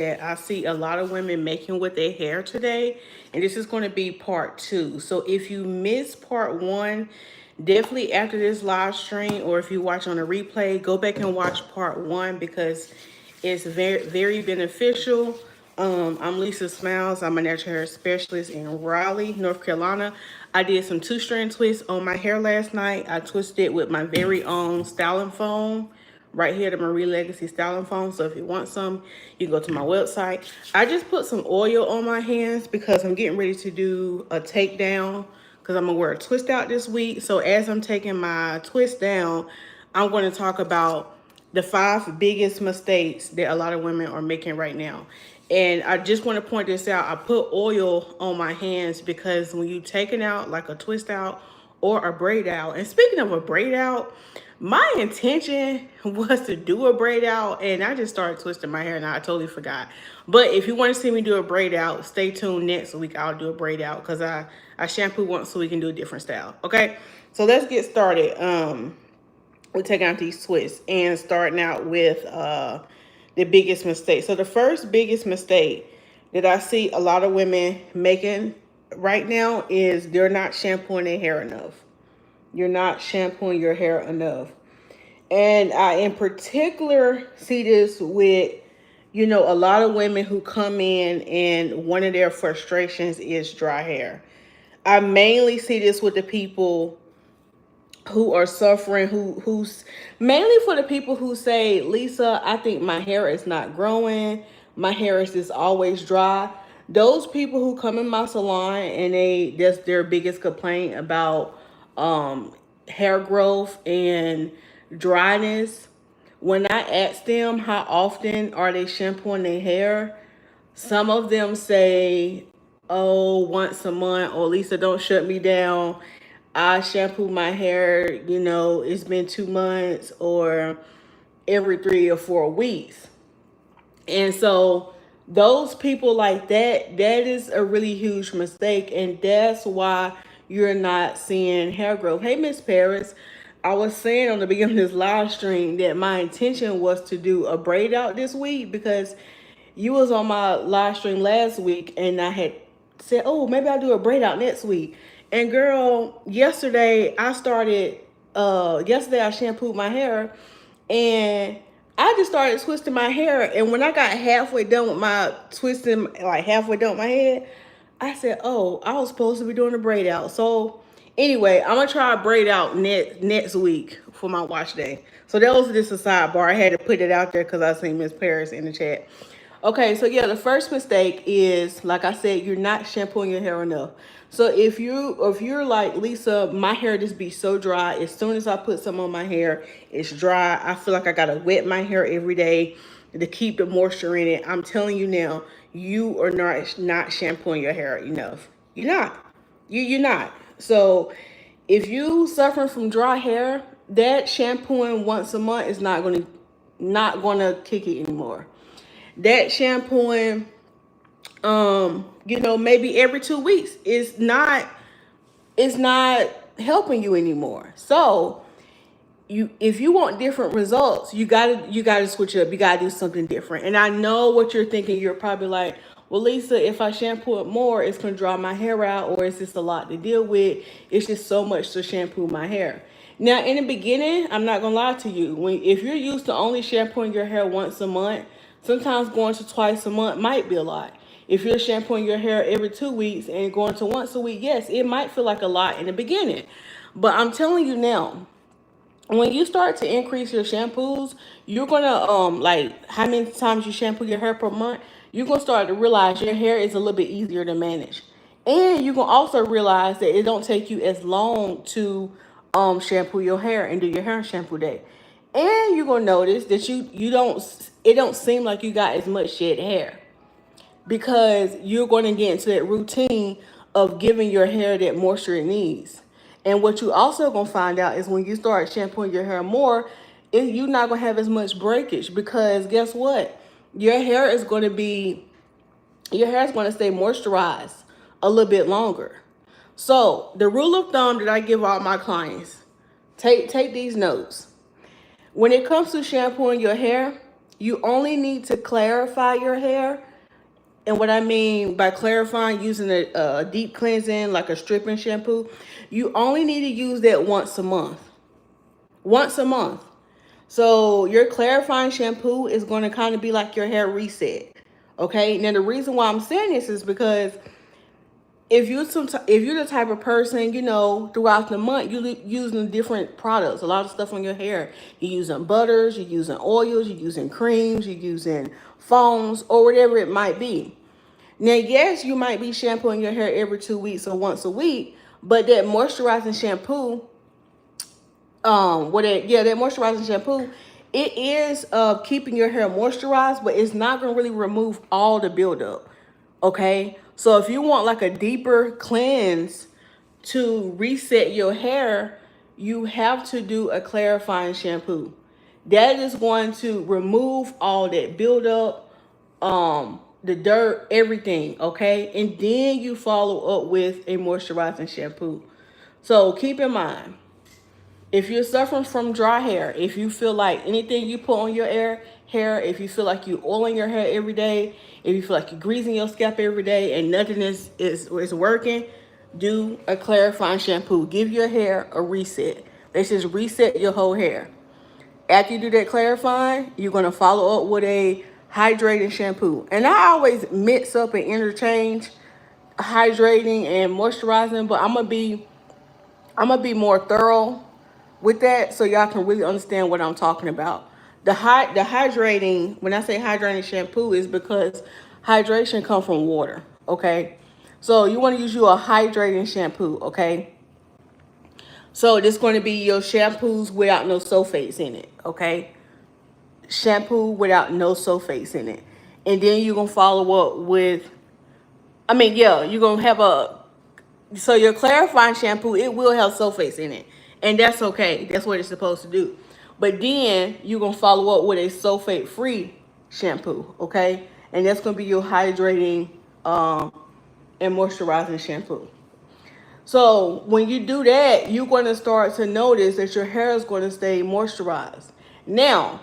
that I see a lot of women making with their hair today, and this is going to be part 2. So if you missed part 1, definitely after this live stream, or if you watch on a replay, go back and watch part 1 because it's very beneficial. I'm Lisa Smilez. I'm a natural hair specialist in Raleigh, North Carolina. I did some 2-strand twists on my hair last night. I twisted it with my very own styling foam right here, the Marie Legacy styling foam. So if you want some, you can go to my website. I just put some oil on my hands because I'm getting ready to do a takedown because I'm gonna wear a twist out this week. So as I'm taking my twist down, I'm going to talk about the 5 biggest mistakes that a lot of women are making right now. And I just want to point this out. I put oil on my hands because when you take it out like a twist out or a braid out, and speaking of a braid out, my intention was to do a braid out and I just started twisting my hair and I totally forgot. But if you want to see me do a braid out, stay tuned. Next week I'll do a braid out because I shampoo once so we can do a different style. Okay, so let's get started. We're taking out these twists and starting out with the biggest mistake. So the first biggest mistake that I see a lot of women making right now is they're not shampooing their hair enough. You're not shampooing your hair enough. And I in particular see this with, you know, a lot of women who come in and one of their frustrations is dry hair. I mainly see this with the people who are suffering, who's mainly for the people who say, Lisa, I think my hair is not growing. My hair is just always dry. Those people who come in my salon and that's their biggest complaint about hair growth and dryness. When I ask them how often are they shampooing their hair, some of them say, oh, once a month, or Lisa, don't shut me down. I shampoo my hair, you know, it's been 2 months or every 3 or 4 weeks. And so those people like that, that is a really huge mistake. And that's why you're not seeing hair growth. Hey, Miss Paris, I was saying on the beginning of this live stream that my intention was to do a braid out this week because you was on my live stream last week and I had said, oh, maybe I'll do a braid out next week. And girl, yesterday I shampooed my hair and I just started twisting my hair. And when I got halfway done with my twisting, like halfway done with my head, I said, oh, I was supposed to be doing a braid out. So anyway, I'm going to try a braid out next week for my wash day. So that was just a sidebar. I had to put it out there because I seen Miss Paris in the chat. Okay, so yeah, the first mistake is, like I said, you're not shampooing your hair enough. So if you're like, Lisa, my hair just be so dry. As soon as I put some on my hair, it's dry. I feel like I gotta wet my hair every day to keep the moisture in it. I'm telling you now, you are not shampooing your hair enough. You're not. You're not. So if you suffering from dry hair, that shampooing once a month is not gonna kick it anymore. That shampooing, maybe every 2 weeks is not helping you anymore. So if you want different results, you gotta switch it up. You gotta do something different. And I know what you're thinking. You're probably like, well, Lisa, if I shampoo it more, it's gonna dry my hair out, or it's just a lot to deal with. It's just so much to shampoo my hair. Now, in the beginning, I'm not gonna lie to you. If you're used to only shampooing your hair once a month, sometimes going to twice a month might be a lot. If you're shampooing your hair every 2 weeks and going to once a week, yes, it might feel like a lot in the beginning. But I'm telling you now, when you start to increase your shampoos, you're gonna like how many times you shampoo your hair per month, you're gonna start to realize your hair is a little bit easier to manage. And you can also realize that it don't take you as long to shampoo your hair and do your hair shampoo day. And you're gonna notice that you don't it don't seem like you got as much shed hair because you're going to get into that routine of giving your hair that moisture it needs. And what you also going to find out is when you start shampooing your hair more, you're not going to have as much breakage because guess what? Your hair is going to stay moisturized a little bit longer. So the rule of thumb that I give all my clients, take these notes. When it comes to shampooing your hair, you only need to clarify your hair. And what I mean by clarifying, using a deep cleansing, like a stripping shampoo, you only need to use that once a month. Once a month. So your clarifying shampoo is going to kind of be like your hair reset. Okay. Now the reason why I'm saying this is because if you're the type of person, you know, throughout the month you're using different products, a lot of stuff on your hair. You're using butters, you're using oils, you're using creams, you're using foams, or whatever it might be. Now, yes, you might be shampooing your hair every 2 weeks or once a week, but that moisturizing shampoo, that moisturizing shampoo, it is keeping your hair moisturized, but it's not gonna really remove all the buildup. Okay, so if you want like a deeper cleanse to reset your hair, you have to do a clarifying shampoo. That is going to remove all that buildup, the dirt, everything. Okay, and then you follow up with a moisturizing shampoo. So keep in mind, if you're suffering from dry hair, if you feel like anything you put on your hair, if you feel like you oiling your hair every day, if you feel like you're greasing your scalp every day and nothing is working, do a clarifying shampoo. Give your hair a reset. Let's just reset your whole hair. After you do that clarifying, you're going to follow up with a hydrating shampoo. And I always mix up and interchange hydrating and moisturizing, but I'm gonna be more thorough with that so y'all can really understand what I'm talking about. The hydrating, when I say hydrating shampoo, is because hydration comes from water. Okay, so you want to use a hydrating shampoo. Okay, so this is going to be your shampoos without no sulfates in it. Okay, shampoo without no sulfates in it, and then you're gonna follow up with. You're gonna have so your clarifying shampoo, it will have sulfates in it. And that's okay. That's what it's supposed to do. But then you're going to follow up with a sulfate-free shampoo, okay? And that's going to be your hydrating and moisturizing shampoo. So when you do that, you're going to start to notice that your hair is going to stay moisturized. Now,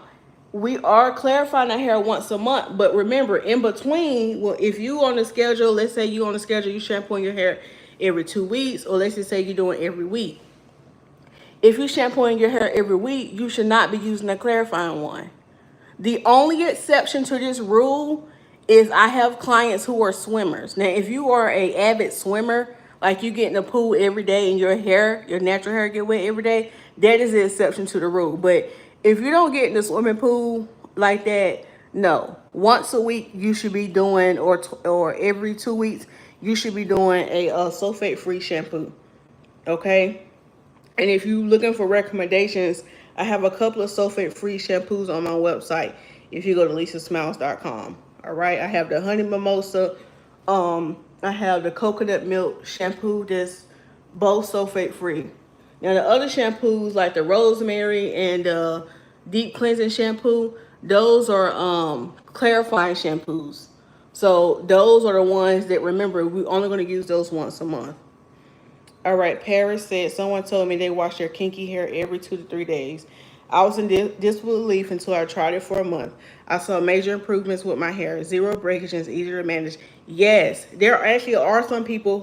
we are clarifying our hair once a month, but remember, in between, well, if you on the schedule, let's say you on the schedule, you shampooing your hair every 2 weeks, or let's just say you're doing every week. If you're shampooing your hair every week, you should not be using a clarifying one. The only exception to this rule is I have clients who are swimmers. Now, if you are an avid swimmer, like you get in the pool every day and your natural hair get wet every day, that is the exception to the rule. But if you don't get in the swimming pool like that, no. Once a week you should be doing, or every 2 weeks, you should be doing a sulfate-free shampoo. Okay? And if you're looking for recommendations, I have a couple of sulfate-free shampoos on my website. If you go to lisasmilez.com. All right, I have the honey mimosa. I have the coconut milk shampoo that's both sulfate-free. Now the other shampoos like the rosemary and the deep cleansing shampoo, those are clarifying shampoos. So those are the ones that, remember, we're only going to use those once a month. All right, Paris said, someone told me they wash their kinky hair every 2 to 3 days. I was in disbelief until I tried it for a month. I saw major improvements with my hair. Zero breakage and it's easier to manage. Yes, there actually are some people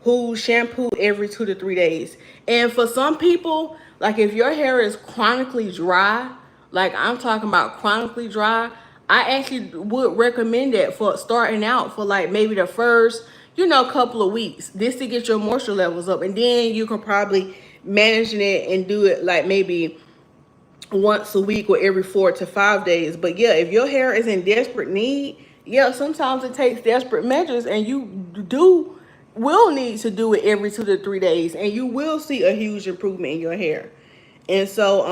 who shampoo every 2 to 3 days. And for some people, like if your hair is chronically dry, like I'm talking about chronically dry, I actually would recommend that for starting out for like maybe the first, couple of weeks, this to get your moisture levels up. And then you can probably manage it and do it like maybe once a week or every 4 to 5 days. But yeah, if your hair is in desperate need, yeah, sometimes it takes desperate measures and you will need to do it every 2 to 3 days and you will see a huge improvement in your hair. And so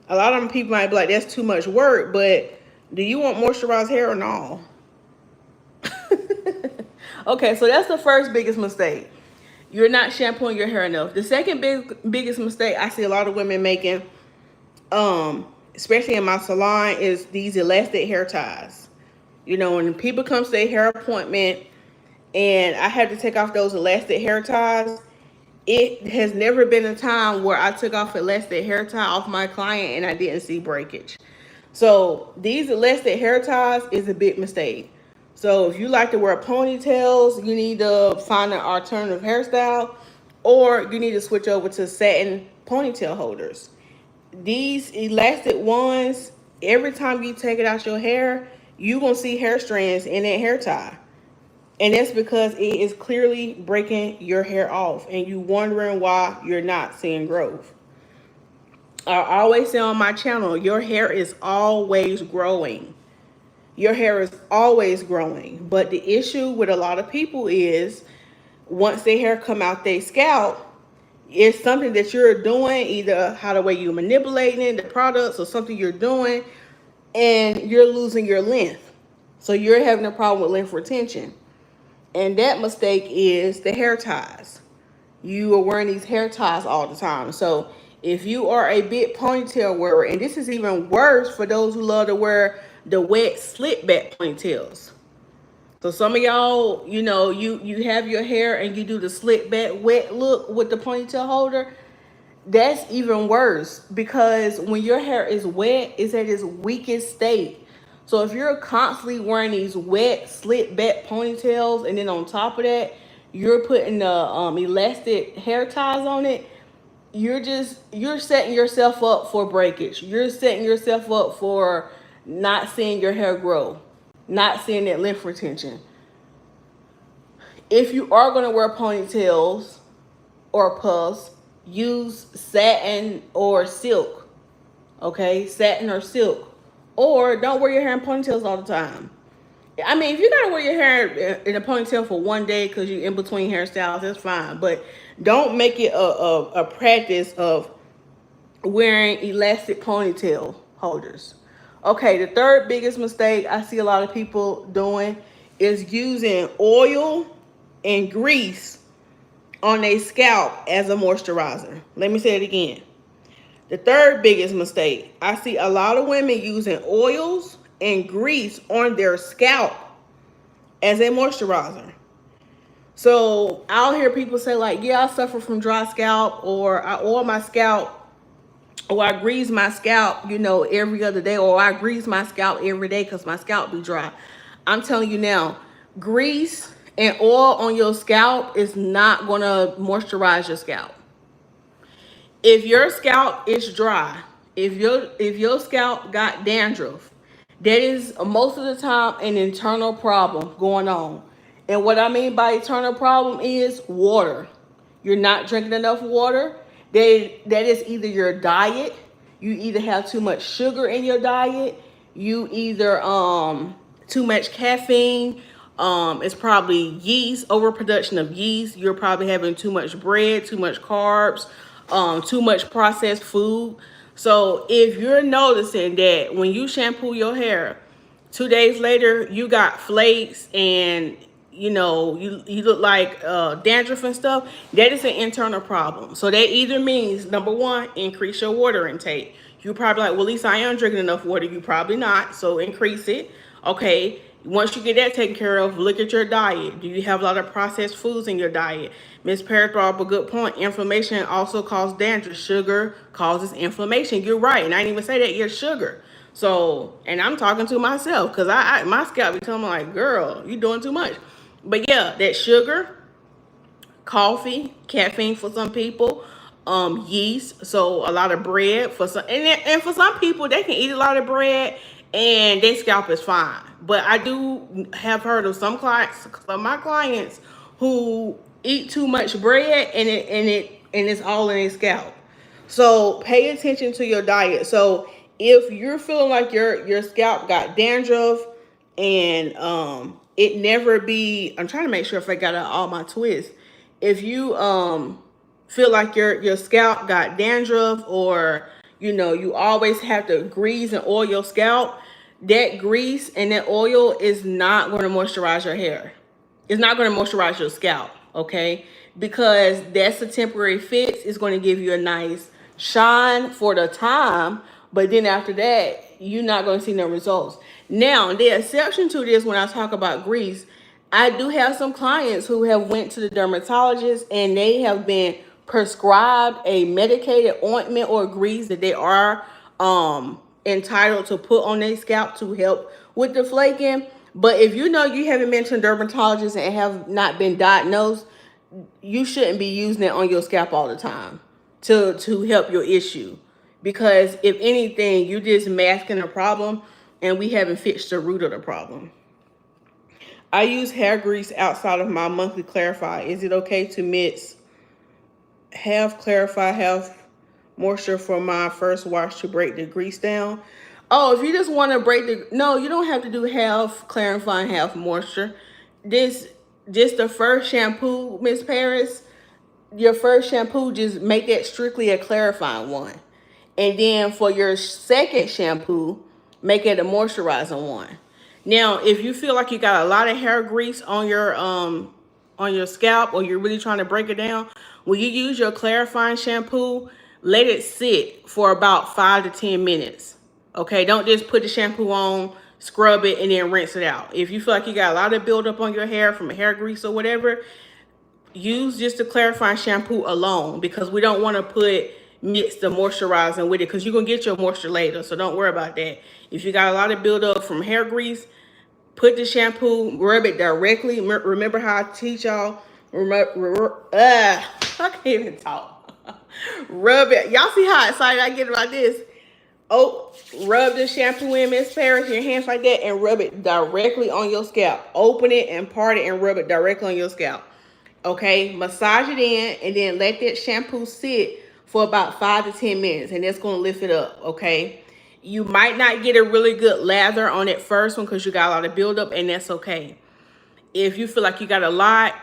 a lot of them people might be like, that's too much work, but do you want moisturized hair or no? Okay, so that's the first biggest mistake. You're not shampooing your hair enough. The second biggest mistake I see a lot of women making, especially in my salon, is these elastic hair ties. When people come to their hair appointment and I had to take off those elastic hair ties, it has never been a time where I took off elastic hair tie off my client and I didn't see breakage. So these elastic hair ties is a big mistake. So if you like to wear ponytails, you need to find an alternative hairstyle, or you need to switch over to satin ponytail holders. These elastic ones, every time you take it out your hair, you're going to see hair strands in that hair tie. And that's because it is clearly breaking your hair off and you wondering why you're not seeing growth. I always say on my channel, your hair is always growing. Your hair is always growing. But the issue with a lot of people is once their hair come out their scalp, it's something that you're doing, either how the way you're manipulating the products or something you're doing, and you're losing your length. So you're having a problem with length retention. And that mistake is the hair ties. You are wearing these hair ties all the time. So if you are a big ponytail wearer, and this is even worse for those who love to wear the wet slick back ponytails. So some of y'all, you know, you have your hair and you do the slick back wet look with the ponytail holder. That's even worse because when your hair is wet, it's at its weakest state. So if you're constantly wearing these wet slick back ponytails, and then on top of that, you're putting the elastic hair ties on it, you're setting yourself up for breakage. You're setting yourself up for not seeing your hair grow, not seeing that length retention. If you are going to wear ponytails or puffs, use satin or silk. Okay, satin or silk. Or don't wear your hair in ponytails all the time. I mean, if you gotta wear your hair in a ponytail for one day because you're in between hairstyles, that's fine. But don't make it a practice of wearing elastic ponytail holders. Okay, the third biggest mistake I see a lot of people doing is using oil and grease on their scalp as a moisturizer. Let me say it again. The third biggest mistake, I see a lot of women using oils and grease on their scalp as a moisturizer. So I'll hear people say like, yeah, I suffer from dry scalp, or I oil my scalp, or I grease my scalp, you know, every other day, or I grease my scalp every day because my scalp be dry. I'm telling you now, grease and oil on your scalp is not gonna moisturize your scalp. If your scalp is dry, if your scalp got dandruff, that is most of the time an internal problem going on. And what I mean by internal problem is water. You're not drinking enough water. That is either your diet. You either have too much sugar in your diet. You either too much caffeine. It's probably yeast, overproduction of yeast. You're probably having too much bread, too much carbs, too much processed food. So if you're noticing that when you shampoo your hair, 2 days later you got flakes and you know you look like dandruff and stuff, that is an internal problem. So that either means, number one, increase your water intake. You probably like, well, Lisa, I am drinking enough water. You probably not, so increase it. Okay, once you get that taken care of, look at your diet. Do you have a lot of processed foods in your diet? Miss Perry brought up a good point. Inflammation also causes dandruff. Sugar causes inflammation. You're right, and I didn't even say that. You're sugar. So, and I'm talking to myself because my scalp be telling me like, girl, you doing too much. But yeah, that sugar, coffee, caffeine for some people, yeast, so a lot of bread for some, and for some people they can eat a lot of bread and their scalp is fine. But I do have heard of some clients, some of my clients, who eat too much bread and it's all in their scalp. So pay attention to your diet. So if you're feeling like your scalp got dandruff and it never be, I'm trying to make sure if I got out all my twists. If you feel like your scalp got dandruff, or you know you always have to grease and oil your scalp, that grease and that oil is not going to moisturize your hair. It's not going to moisturize your scalp, okay? Because that's a temporary fix. It's going to give you a nice shine for the time, but then after that, you're not going to see no results. Now, the exception to this, when I talk about grease, I do have some clients who have went to the dermatologist and they have been prescribed a medicated ointment or grease that they are entitled to put on their scalp to help with the flaking. But if you know you haven't been to a dermatologist and have not been diagnosed, you shouldn't be using it on your scalp all the time to help your issue. Because if anything, you just masking a problem and we haven't fixed the root of the problem. I use hair grease outside of my monthly clarify. Is it okay to mix half clarify, half moisture for my first wash to break the grease down? Oh, if you just want to break the, no, you don't have to do half clarify and half moisture. This, just the first shampoo, Miss Paris, your first shampoo, just make that strictly a clarifying one. And then for your second shampoo, make it a moisturizing one. Now, if you feel like you got a lot of hair grease on your scalp, or you're really trying to break it down, when you use your clarifying shampoo, let it sit for about 5 to 10 minutes. Okay, don't just put the shampoo on, scrub it, and then rinse it out. If you feel like you got a lot of buildup on your hair from hair grease or whatever, use just the clarifying shampoo alone, because we don't want to mix the moisturizing with it, because you're going to get your moisture later. So don't worry about that. If you got a lot of buildup from hair grease, put the shampoo, rub it directly. Remember how I teach y'all? I can't even talk. Rub it. Y'all see how excited I get about this? Oh, rub the shampoo in, Miss Paris, your hands like that, and rub it directly on your scalp. Open it and part it and rub it directly on your scalp. Okay, massage it in, and then let that shampoo sit for about 5 to 10 minutes, and that's going to lift it up. Okay, you might not get a really good lather on that first one because you got a lot of buildup, and that's okay. If you feel like you got a lot,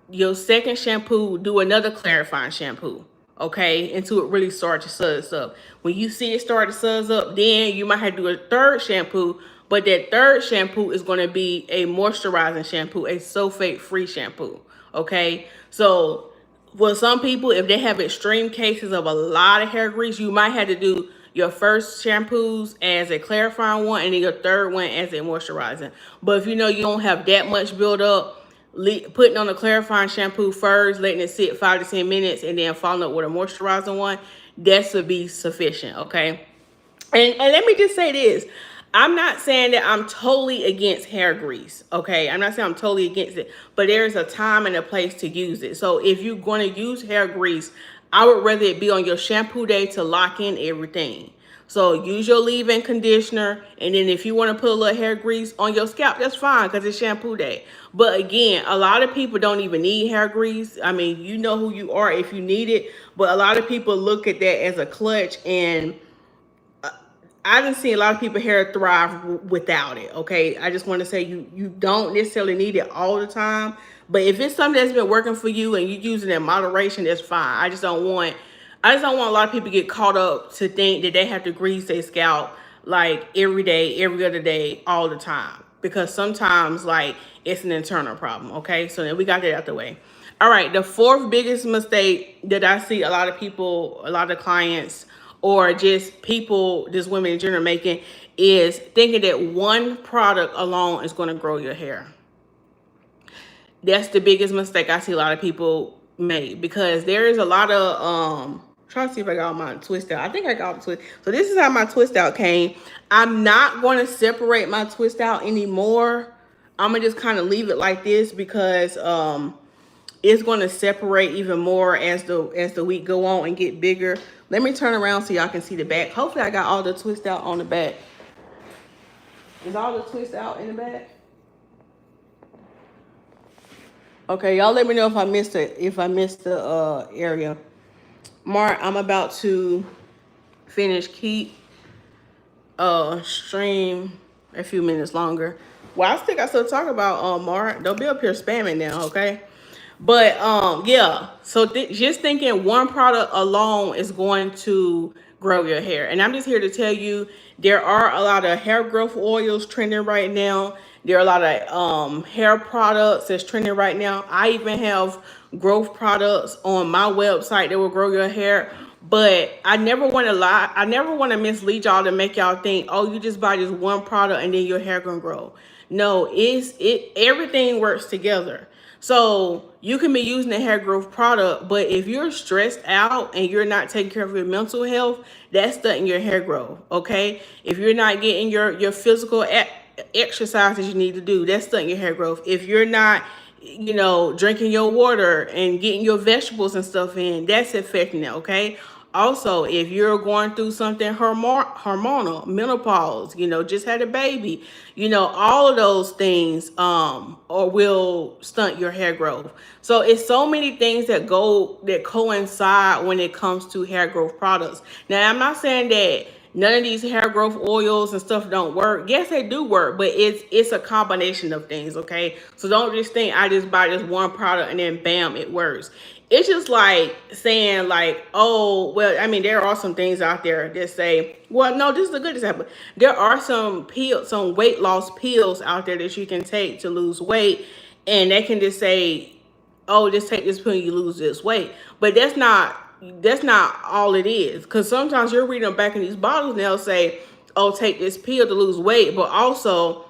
your second shampoo, do another clarifying shampoo. Okay, until it really starts to suds up. When you see it start to suds up, then you might have to do a third shampoo, but that third shampoo is going to be a moisturizing shampoo, a sulfate-free shampoo. Okay, so for some people, if they have extreme cases of a lot of hair grease, you might have to do your first shampoos as a clarifying one, and then your third one as a moisturizing. But if you know you don't have that much buildup, putting on a clarifying shampoo first, letting it sit 5 to 10 minutes, and then following up with a moisturizing one, that should be sufficient. Okay, and let me just say this. I'm not saying that I'm totally against hair grease, okay? I'm not saying I'm totally against it, but there's a time and a place to use it. So if you're going to use hair grease, I would rather it be on your shampoo day to lock in everything. So use your leave-in conditioner, and then if you want to put a little hair grease on your scalp, that's fine because it's shampoo day. But again, a lot of people don't even need hair grease. I mean, you know who you are if you need it, but a lot of people look at that as a clutch, and I didn't see a lot of people hair thrive without it. Okay, I just want to say you don't necessarily need it all the time, but if it's something that's been working for you and you use it in moderation, that's fine. I just don't want a lot of people to get caught up to think that they have to grease their scalp like every day, every other day, all the time, because sometimes like it's an internal problem. Okay, so then we got that out the way. All right, the fourth biggest mistake that I see a lot of people, a lot of clients, or just people, just women in general, making is thinking that one product alone is going to grow your hair. That's the biggest mistake I see a lot of people make, because there is a lot of trying to see if I got my twist out. I think I got the twist. So this is how my twist out came. I'm not going to separate my twist out anymore. I'm gonna just kind of leave it like this, because it's going to separate even more as the week go on and get bigger. Let me turn around so y'all can see the back. Hopefully I got all the twist out on the back. Is all the twist out in the back? Okay, y'all let me know if I missed it, area. Mark, I'm about to finish keep stream a few minutes longer. Well, I still got stuff to talk about, Mark. Don't be up here spamming now, okay? But yeah, so just thinking one product alone is going to grow your hair. And I'm just here to tell you, there are a lot of hair growth oils trending right now. There are a lot of hair products that's trending right now. I even have growth products on my website that will grow your hair. But I never want to lie. I never want to mislead y'all to make y'all think, oh, you just buy this one product and then your hair gonna grow. No, everything works together. So you can be using a hair growth product, but if you're stressed out and you're not taking care of your mental health, that's stunting your hair growth. Okay, if you're not getting your physical exercises you need to do, that's stunting your hair growth. If you're not, drinking your water and getting your vegetables and stuff in, that's affecting it. Okay. Also, if you're going through something hormonal, menopause, just had a baby, all of those things or will stunt your hair growth. So it's so many things that coincide when it comes to hair growth products. Now, I'm not saying that none of these hair growth oils and stuff don't work. Yes, they do work, but it's a combination of things, okay? So don't just think I just buy this one product and then bam, it works. It's just like saying like, oh, well, I mean, there are some things out there that say, well, no, this is a good example. There are some weight loss pills out there that you can take to lose weight, and they can just say, oh, just take this pill and you lose this weight. But that's not all it is. Because sometimes you're reading back in these bottles and they'll say, oh, take this pill to lose weight, but also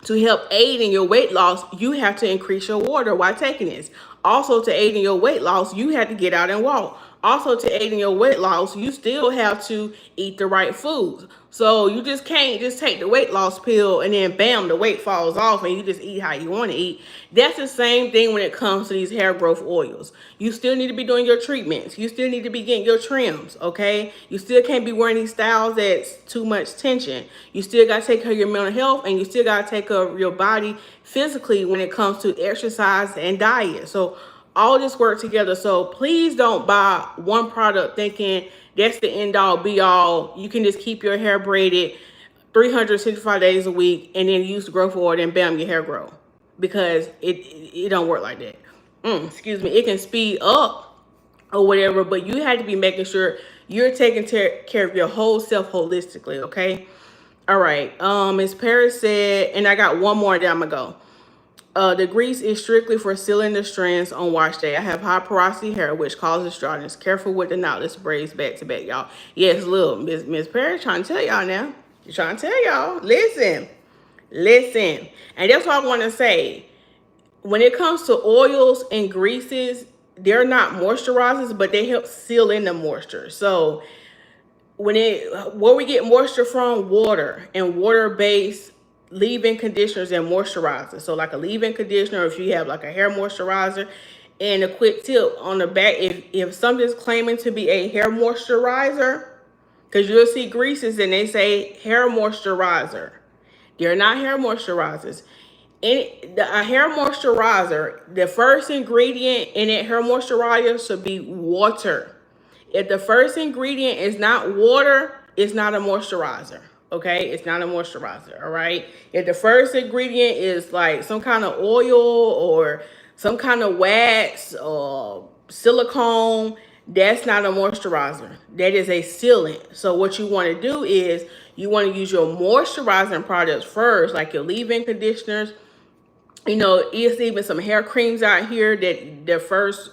to help aid in your weight loss, you have to increase your water while taking this. Also, to aid in your weight loss, you have to get out and walk. Also, to aid in your weight loss, you still have to eat the right foods. So you just can't just take the weight loss pill and then bam, the weight falls off and you just eat how you want to eat. That's the same thing when it comes to these hair growth oils. You still need to be doing your treatments. You still need to be getting your trims, okay? You still can't be wearing these styles that's too much tension. You still got to take care of your mental health, and you still got to take care of your body physically when it comes to exercise and diet. So all this work together. So please don't buy one product thinking that's the end all be all. You can just keep your hair braided 365 days a week and then use the growth oil and bam, your hair grow. Because it don't work like that. Excuse me. It can speed up or whatever, but you have to be making sure you're taking care of your whole self holistically, okay? All right. Ms. Paris said, and I got one more, then I'm gonna go. The grease is strictly for sealing the strands on wash day. I have high porosity hair, which causes dryness. Careful with the knotless braids back to back, y'all. Yes, look, Miss Perry trying to tell y'all now. She's trying to tell y'all. Listen. And that's what I want to say. When it comes to oils and greases, they're not moisturizers, but they help seal in the moisture. So where we get moisture from, water and water-based leave-in conditioners and moisturizers. So like a leave-in conditioner, if you have like a hair moisturizer. And a quick tip on the back, if something's claiming to be a hair moisturizer, because you'll see greases and they say hair moisturizer. They're not hair moisturizers. A hair moisturizer, the first ingredient in that hair moisturizer should be water. If the first ingredient is not water, it's not a moisturizer. Okay, it's not a moisturizer. All right. If the first ingredient is like some kind of oil or some kind of wax or silicone, that's not a moisturizer. That is a sealant. So what you want to do is you want to use your moisturizing products first, like your leave-in conditioners. It's even some hair creams out here that the first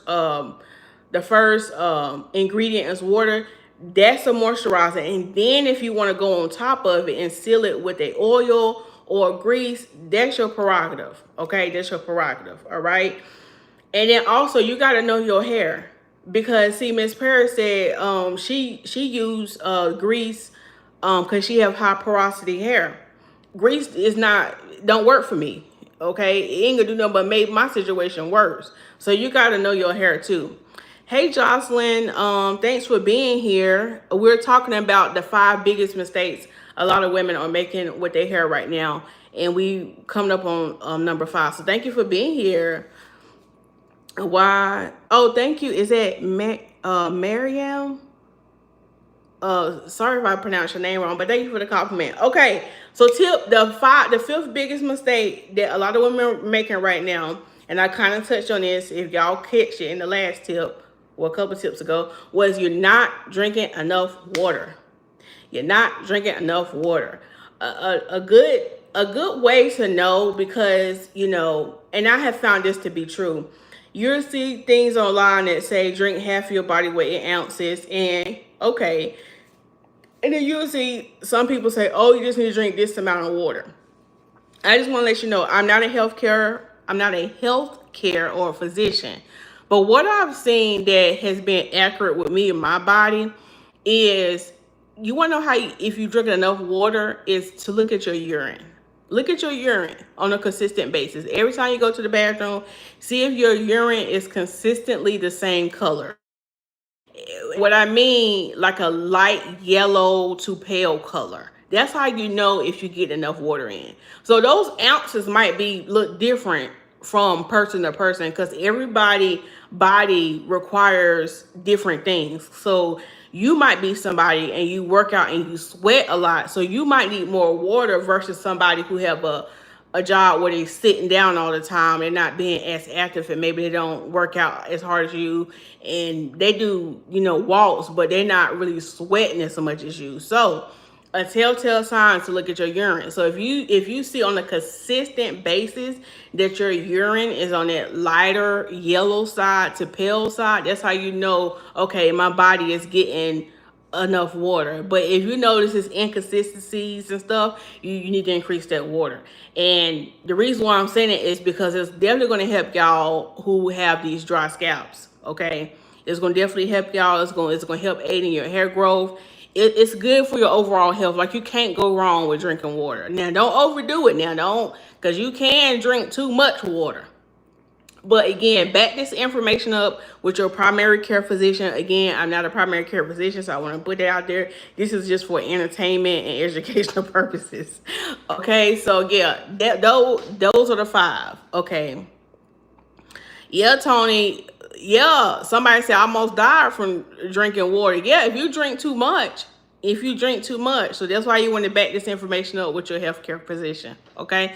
ingredient is water. That's a moisturizer. And then if you want to go on top of it and seal it with a oil or grease, that's your prerogative. Okay, that's your prerogative. All right. And then also you got to know your hair, because see, Miss Paris said she used grease because she have high porosity hair. Grease don't work for me. Okay, it ain't gonna do nothing but make my situation worse. So you got to know your hair too. Hey Jocelyn, thanks for being here. We're talking about the 5 biggest mistakes a lot of women are making with their hair right now, and we coming up on number 5. So thank you for being here. Why? Oh, thank you. Is that Mariam? Sorry if I pronounced your name wrong, but thank you for the compliment. Okay, so the 5th biggest mistake that a lot of women are making right now, and I kind of touched on this if y'all catch it in the last tip, or a couple tips ago, was you're not drinking enough water. You're not drinking enough water. A good way to know, because and I have found this to be true. You'll see things online that say drink half your body weight in ounces, and okay. And then you'll see some people say, oh, you just need to drink this amount of water. I just want to let you know I'm not a healthcare or a physician. But what I've seen that has been accurate with me and my body is, you want to know how if you drink enough water is to look at your urine. Look at your urine on a consistent basis. Every time you go to the bathroom, see if your urine is consistently the same color. What I mean, like a light yellow to pale color. That's how you know if you get enough water in. So those ounces might be look different from person to person because everybody body requires different things. So you might be somebody and you work out and you sweat a lot, so you might need more water versus somebody who have a job where they're sitting down all the time and not being as active, and maybe they don't work out as hard as you, and they do, walks, but they're not really sweating as much as you. So a telltale sign to look at your urine. So if you see on a consistent basis that your urine is on that lighter yellow side to pale side, that's how you know, okay, my body is getting enough water. But if you notice it's inconsistencies and stuff, you need to increase that water. And the reason why I'm saying it is because it's definitely going to help y'all who have these dry scalps. Okay, it's going to definitely help y'all. It's going to help aid in your hair growth. It's good for your overall health. Like, you can't go wrong with drinking water. Now, don't overdo it. Now, don't, because you can drink too much water. But again, back this information up with your primary care physician. Again, I'm not a primary care physician, so I want to put that out there. This is just for entertainment and educational purposes. Okay, so yeah, those are the 5. Okay. Yeah, Tony. Yeah, somebody said I almost died from drinking water. Yeah, if you drink too much. So that's why you want to back this information up with your healthcare physician. Okay.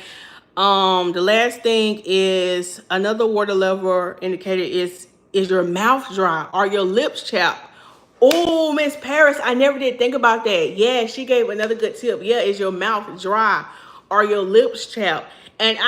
The last thing is another water level indicator is your mouth dry? Are your lips chapped? Oh, Miss Paris, I never did think about that. Yeah, she gave another good tip. Yeah, is your mouth dry? Are your lips chapped? And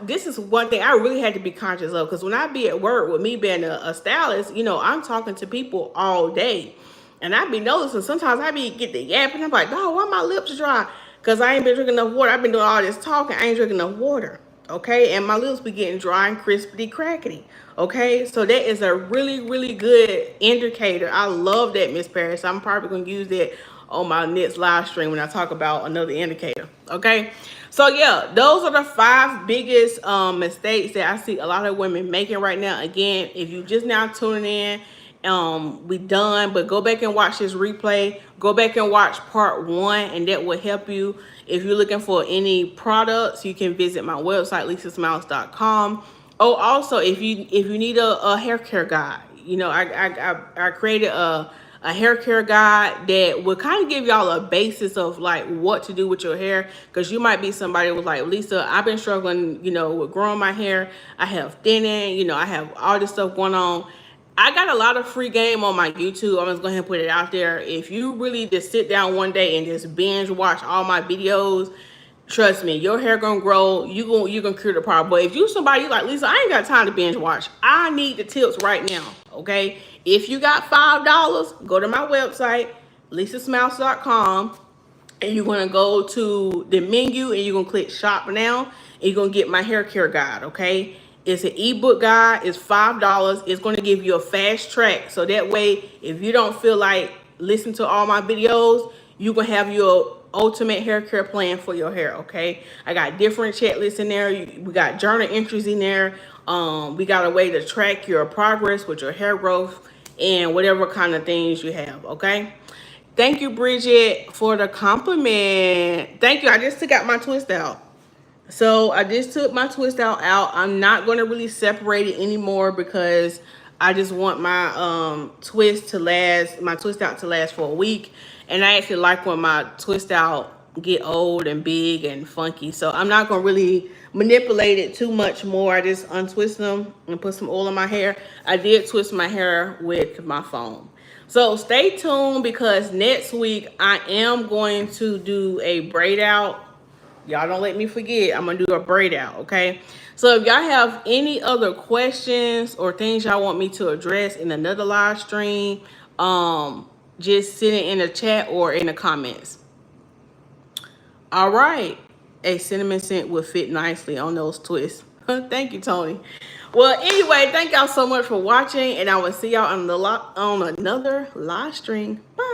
this is one thing I really had to be conscious of, because when I be at work, with me being a stylist, I'm talking to people all day. And I be noticing sometimes I be get the yap and I'm like, oh, why my lips dry? Because I ain't been drinking enough water. I've been doing all this talking. I ain't drinking enough water. Okay. And my lips be getting dry and crispy crackety. Okay. So that is a really, really good indicator. I love that, Miss Paris. I'm probably going to use that on my next live stream when I talk about another indicator. Okay. So yeah, those are the 5 biggest mistakes that I see a lot of women making right now. Again, if you just now tuning in, we done, but go back and watch this replay. Go back and watch part 1, and that will help you. If you're looking for any products, you can visit my website, lisasmilez.com. Oh, also, if you need a hair care guide, I created a hair care guide that will kind of give y'all a basis of like what to do with your hair, because you might be somebody who was like, Lisa, I've been struggling, with growing my hair. I have thinning, I have all this stuff going on. I got a lot of free game on my YouTube. I'm just going to put it out there. If you really just sit down one day and just binge watch all my videos, trust me, your hair gonna grow. You gonna cure the problem. But if you somebody like, Lisa, I ain't got time to binge watch. I need the tips right now. Okay. If you got $5, go to my website, lisasmilez.com, and you're gonna go to the menu and you're gonna click shop now, and you're gonna get my hair care guide. Okay. It's an ebook guide. It's $5. It's going to give you a fast track. So that way, if you don't feel like listening to all my videos, you can have your ultimate hair care plan for your hair. Okay. I got different checklists in there. We got journal entries in there. We got a way to track your progress with your hair growth and whatever kind of things you have. Okay. Thank you, Bridget, for the compliment. Thank you. I just took out my twist out. So I just took my twist out. I'm not going to really separate it anymore because I just want my twist out to last for a week. And I actually like when my twist out get old and big and funky. So I'm not going to really manipulate it too much more. I just untwist them and put some oil in my hair. I did twist my hair with my foam. So stay tuned, because next week I am going to do a braid out. Y'all don't let me forget. I'm going to do a braid out, okay? So if y'all have any other questions or things y'all want me to address in another live stream, just send it in the chat or in the comments. All right. a cinnamon scent would fit nicely on those twists. Thank you, Tony. Well, anyway, thank y'all so much for watching, and I will see y'all on another live stream. Bye.